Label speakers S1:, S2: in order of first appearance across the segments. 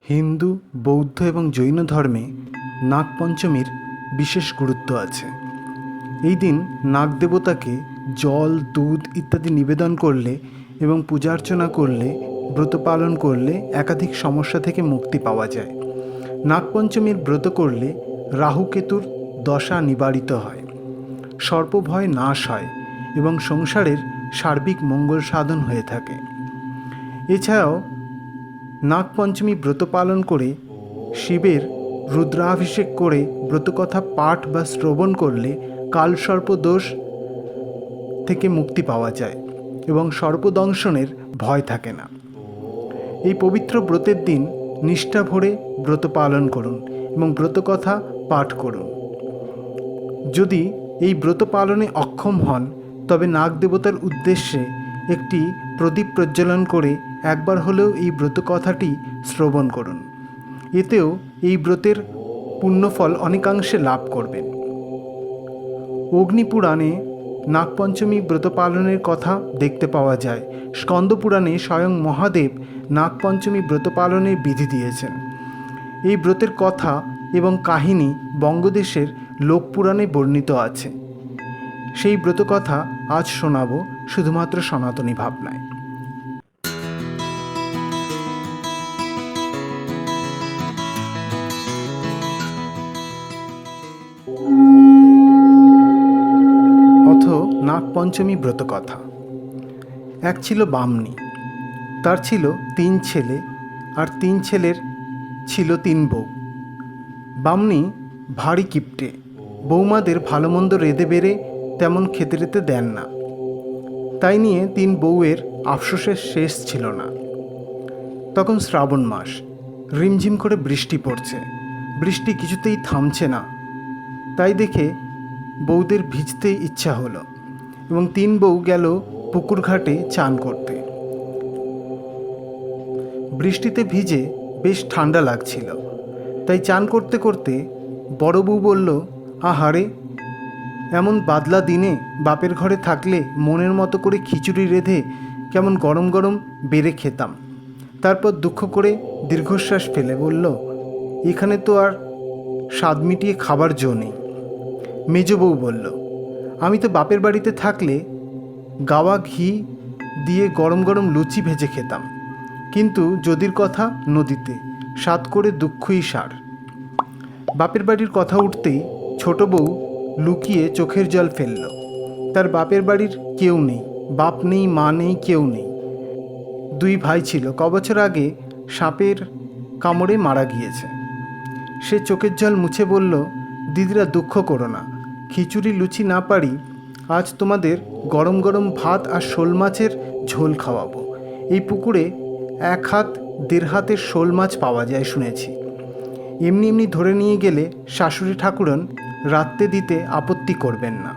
S1: হিন্দু, বৌদ্ধ এবং জৈন ধর্মে নাগপঞ্চমীর বিশেষ গুরুত্ব আছে। এই দিন নাগ দেবতাকে জল, দুধ ইত্যাদি নিবেদন করলে এবং পূজার্চনা করলে, ব্রত পালন করলে একাধিক সমস্যা থেকে মুক্তি পাওয়া যায়। নাগপঞ্চমীর ব্রত করলে রাহুকেতুর দশা নিবারিত হয়, সর্পভয় নাশ হয় এবং সংসারের সার্বিক মঙ্গল সাধন হয়ে থাকে। এছাড়াও নাগপঞ্চমী ব্রত পালন করে শিবের রুদ্রাভিষেক করে ব্রতকথা পাঠ বা শ্রবণ করলে কালসর্প দোষ থেকে মুক্তি পাওয়া যায় এবং সর্পদংশনের ভয় থাকে না। এই পবিত্র ব্রতের দিন নিষ্ঠা ভরে ব্রত পালন করুন এবং ব্রতকথা পাঠ করুন। যদি এই ব্রত পালনে অক্ষম হন তবে নাগ দেবতার উদ্দেশ্যে একটি প্রদীপ প্রজ্বলন করে একবার হলেও এই ব্রতকথাটি শ্রবণ করুন। এতেও এই ব্রতের পুণ্যফল অনেকাংশে লাভ করবেন। অগ্নিপুরাণে নাগপঞ্চমী ব্রত পালনের কথা দেখতে পাওয়া যায়। স্কন্দপুরাণে স্বয়ং মহাদেব নাগপঞ্চমী ব্রত পালনের বিধি দিয়েছেন। এই ব্রতের কথা এবং কাহিনী বঙ্গদেশের লোকপুরাণে বর্ণিত আছে। সেই ব্রতকথা আজ শোনাব শুধুমাত্র সনাতনী ভাবনায়। অথ নাগপঞ্চমী ব্রতকথা। এক ছিল বামনী, তার ছিল 3 ছেলে আর 3 ছেলের ছিল 3 বউ। বামনী ভারী কিপটে, বৌমাদের ভালো মন্দ রেঁধে বেড়ে তেমন খেতে রেতে দেন না। তাই নিয়ে 3 বউয়ের আফসোসের শেষ ছিল না। তখন শ্রাবণ মাস, রিমঝিম করে বৃষ্টি পড়ছে। বৃষ্টি কিছুতেই থামছে না। তাই দেখে বউদের ভিজতেই ইচ্ছা হলো এবং 3 বউ গেল পুকুর ঘাটে চান করতে। বৃষ্টিতে ভিজে বেশ ঠান্ডা লাগছিল, তাই চান করতে করতে বড় বউ বলল, আহারে, এমন বাদলা দিনে বাপের ঘরে থাকলে মনের মতো করে খিচুড়ি রেঁধে কেমন গরম গরম বেড়ে খেতাম। তারপর দুঃখ করে দীর্ঘশ্বাস ফেলে বলল, এখানে তো আর স্বাদ মিটিয়ে খাবার জো নেই। মেজ বউ বলল, আমি তো বাপের বাড়িতে থাকলে গাওয়া ঘি দিয়ে গরম গরম লুচি ভেজে খেতাম, কিন্তু যদির কথা নদীতে, স্বাদ করে দুঃখই সার। বাপের বাড়ির কথা উঠতেই ছোট বউ লুকিয়ে চোখের জল ফেলল। তার বাপের বাড়ির কেউ নেই, বাপ নেই, মা নেই, কেউ নেই। 2 ভাই ছিল, কবছর আগে সাপের কামড়ে মারা গিয়েছে। সে চোখের জল মুছে বলল, দিদিরা দুঃখ করো না, খিচুড়ি লুচি না পারি, আজ তোমাদের গরম গরম ভাত আর শোল মাছের ঝোল খাওয়াবো। এই পুকুরে 1 হাত 1.5 হাতের শোল মাছ পাওয়া যায় শুনেছি। এমনি এমনি ধরে নিয়ে গেলে শাশুড়ি ঠাকুরন রাত্রে দিতে আপত্তি করবেন না।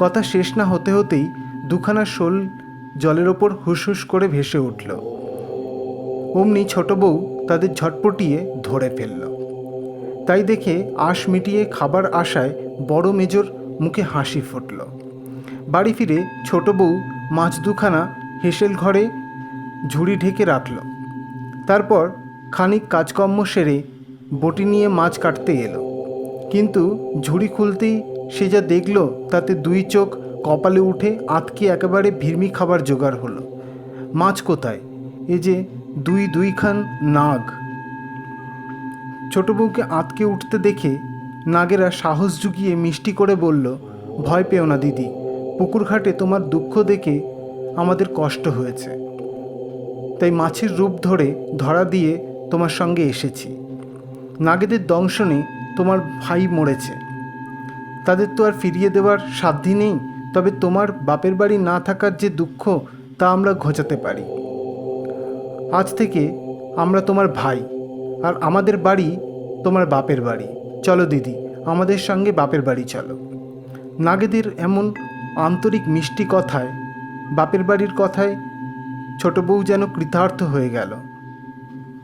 S1: কথা শেষ না হতে হতেই 2খানা শোল জলের ওপর হুস হুস করে ভেসে উঠল। অমনি ছোট বউ তাদের ঝটপটিয়ে ধরে ফেলল। তাই দেখে আশ মিটিয়ে খাবার আশায় বড় মেজর মুখে হাসি ফুটল। বাড়ি ফিরে ছোট বউ মাছ 2খানা হেসেল ঘরে ঝুড়ি ঢেকে রাখল। তারপর খানিক কাজকর্ম সেরে বটি নিয়ে মাছ কাটতে এলো, কিন্তু ঝুড়ি খুলতেই সে যা দেখল তাতে 2 চোখ কপালে উঠে আঁতকে একেবারে ভিড়মি খাবার জোগাড় হলো। মাছ কোথায়? এ যে 2খান নাগ। ছোট বউকে আঁতকে উঠতে দেখে নাগেরা সাহস জুগিয়ে মিষ্টি করে বলল, ভয় পেও না দিদি, পুকুর ঘাটে তোমার দুঃখ দেখে আমাদের কষ্ট হয়েছে, তাই মাছের রূপ ধরে ধরা দিয়ে তোমার সঙ্গে এসেছি। নাগেদের দংশনে তোমার ভাই মরেছে, তাদের তো আর ফিরিয়ে দেওয়ার সাধ্যি নেই, তবে তোমার বাপের বাড়ি না থাকার যে দুঃখ তা আমরা ঘোচাতে পারি। আজ থেকে আমরা তোমার ভাই, আর আমাদের বাড়ি তোমার বাপের বাড়ি। চলো দিদি, আমাদের সঙ্গে বাপের বাড়ি চলো। নাগেদের এমন আন্তরিক মিষ্টি কথায়, বাপের বাড়ির কথায় ছোট বউ যেন কৃতার্থ হয়ে গেল।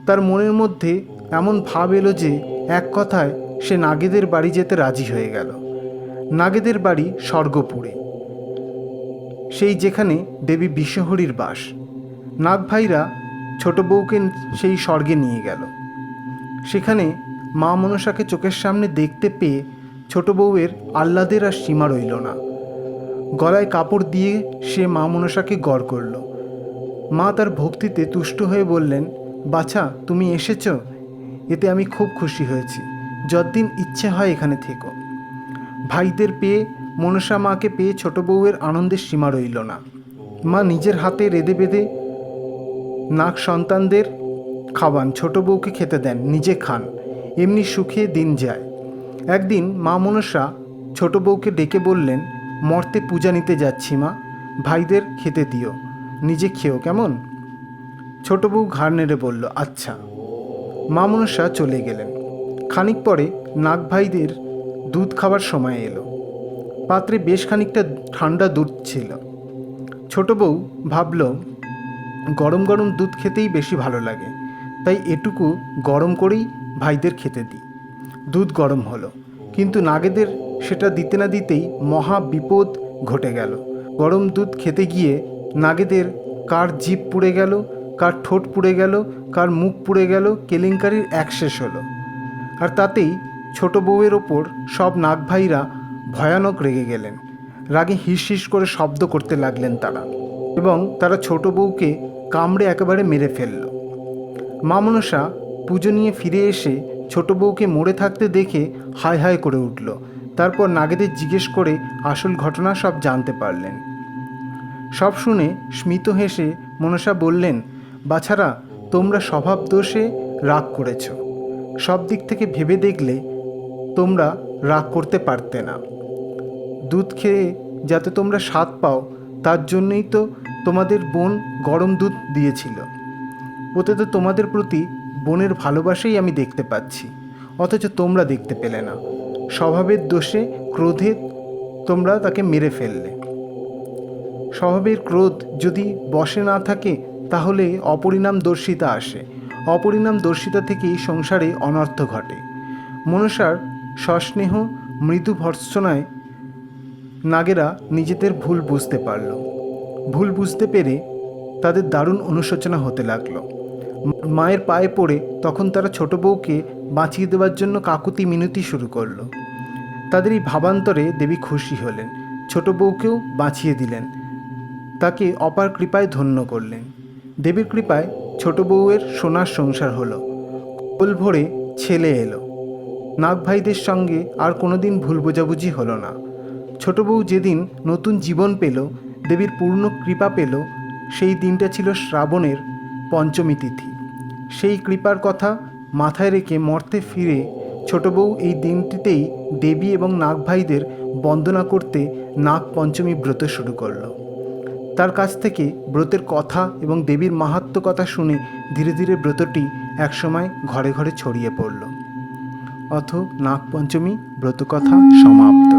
S1: তার মনের মধ্যে এমন ভাব এলো যে এক কথায় সে নাগেদের বাড়ি যেতে রাজি হয়ে গেল। নাগেদের বাড়ি স্বর্গপুরে, সেই যেখানে দেবী বিশ্বহরীর বাস। নাগ ভাইরা ছোট বউকে সেই স্বর্গে নিয়ে গেল। সেখানে মা মনসাকে চোখের সামনে দেখতে পেয়ে ছোট বউয়ের আহ্লাদের আর সীমা রইল না। গলায় কাপড় দিয়ে সে মা মনসাকে গড় করল। মা তার ভক্তিতে তুষ্ট হয়ে বললেন, বাছা তুমি এসেছ, এতে আমি খুব খুশি হয়েছি, যতদিন ইচ্ছে হয় এখানে থেকো। ভাইদের পেয়ে, মনসা মাকে পেয়ে ছোট বউয়ের আনন্দের সীমা রইল না। মা নিজের হাতে রেঁধে বেঁধে নাক সন্তানদের খাওয়ান, ছোট বউকে খেতে দেন, নিজে খান, এমনি সুখে দিন যায়। একদিন মা মনসা ছোট বউকে ডেকে বললেন, মর্তে পূজা নিতে যাচ্ছি মা, ভাইদের খেতে দিও, নিজে খেও কেমন? ছোট বউ ঘাড় নেড়ে বলল, আচ্ছা। মা মনসা চলে গেলেন। খানিক পরে নাগ ভাইদের দুধ খাবার সময় এলো। পাত্রে বেশ খানিকটা ঠান্ডা দুধ ছিল। ছোট বউ ভাবল, গরম গরম দুধ খেতেই বেশি ভালো লাগে, তাই এটুকু গরম করেই ভাইদের খেতে দিই। দুধ গরম হলো, কিন্তু নাগেদের সেটা দিতে না দিতেই মহা বিপদ ঘটে গেল। গরম দুধ খেতে গিয়ে নাগেদের কার জিভ পুড়ে গেল, কার ঠোঁট পুড়ে গেল, কার মুখ পুড়ে গেল, কেলেঙ্কারির এক শেষ হলো। আর তাতেই ছোট বউয়ের ওপর সব নাগ ভাইরা ভয়ানক রেগে গেলেন। রাগে হিস হিস করে শব্দ করতে লাগলেন তারা, এবং তারা ছোট বউকে কামড়ে একেবারে মেরে ফেলল। মা মনসা পুজো নিয়ে ফিরে এসে ছোট বউকে মরে থাকতে দেখে হায় হায় করে উঠল। তারপর নাগেদের জিজ্ঞেস করে আসল ঘটনা সব জানতে পারলেন। সব শুনে স্মিত হেসে মনসা বললেন, বাছারা তোমরা স্বভাব দোষে রাগ করেছ, সব দিক থেকে ভেবে দেখলে তোমরা রাগ করতে পারতে না। দুধ খেয়ে যাতে তোমরা স্বাদ পাও তার জন্যই তো তোমাদের বোন গরম দুধ দিয়েছিল। ওতে তো তোমাদের প্রতি বোনের ভালোবাসাই আমি দেখতে পাচ্ছি, অথচ তোমরা দেখতে পেলে না। স্বভাবের দোষে, ক্রোধে তোমরা তাকে মেরে ফেললে। স্বভাবের ক্রোধ যদি বশে না থাকে তাহলে অপরিণাম দর্শিতা আসে, অপরিণাম দর্শিতা থেকেই সংসারে অনর্থ ঘটে। মনসার সস্নেহ মৃদু ভর্ৎসনায় নাগেরা নিজেদের ভুল বুঝতে পারল। ভুল বুঝতে পেরে তাদের দারুণ অনুশোচনা হতে লাগলো। মায়ের পায়ে পড়ে তখন তারা ছোট বউকে বাঁচিয়ে দেওয়ার জন্য কাকুতি মিনতি শুরু করলো। তাদের এই ভাবান্তরে দেবী খুশি হলেন, ছোট বউকেও বাঁচিয়ে দিলেন, তাকে অপার কৃপায় ধন্য করলেন। দেবীর কৃপায় ছোট বউয়ের সোনার সংসার হলো। কোল ভরে ছেলে এলো। নাগ ভাইদের সঙ্গে আর কোনোদিন ভুল বোঝাবুঝি হলো না। ছোট বউ যেদিন নতুন জীবন পেল, দেবীর পূর্ণ কৃপা পেল, সেই দিনটা ছিল শ্রাবণের পঞ্চমী তিথি। সেই কৃপার কথা মাথায় রেখে মর্তে ফিরে ছোট বউ এই দিনটিতেই দেবী এবং নাগ ভাইদের বন্দনা করতে নাগ পঞ্চমী ব্রত শুরু করলো। তার কাছ থেকে ব্রতের কথা এবং দেবীর মাহাত্ম্য কথা শুনে ধীরে ধীরে ব্রতটি একসময় ঘরে ঘরে ছড়িয়ে পড়ল। অথ নাগ পঞ্চমী ব্রতকথা সমাপ্ত।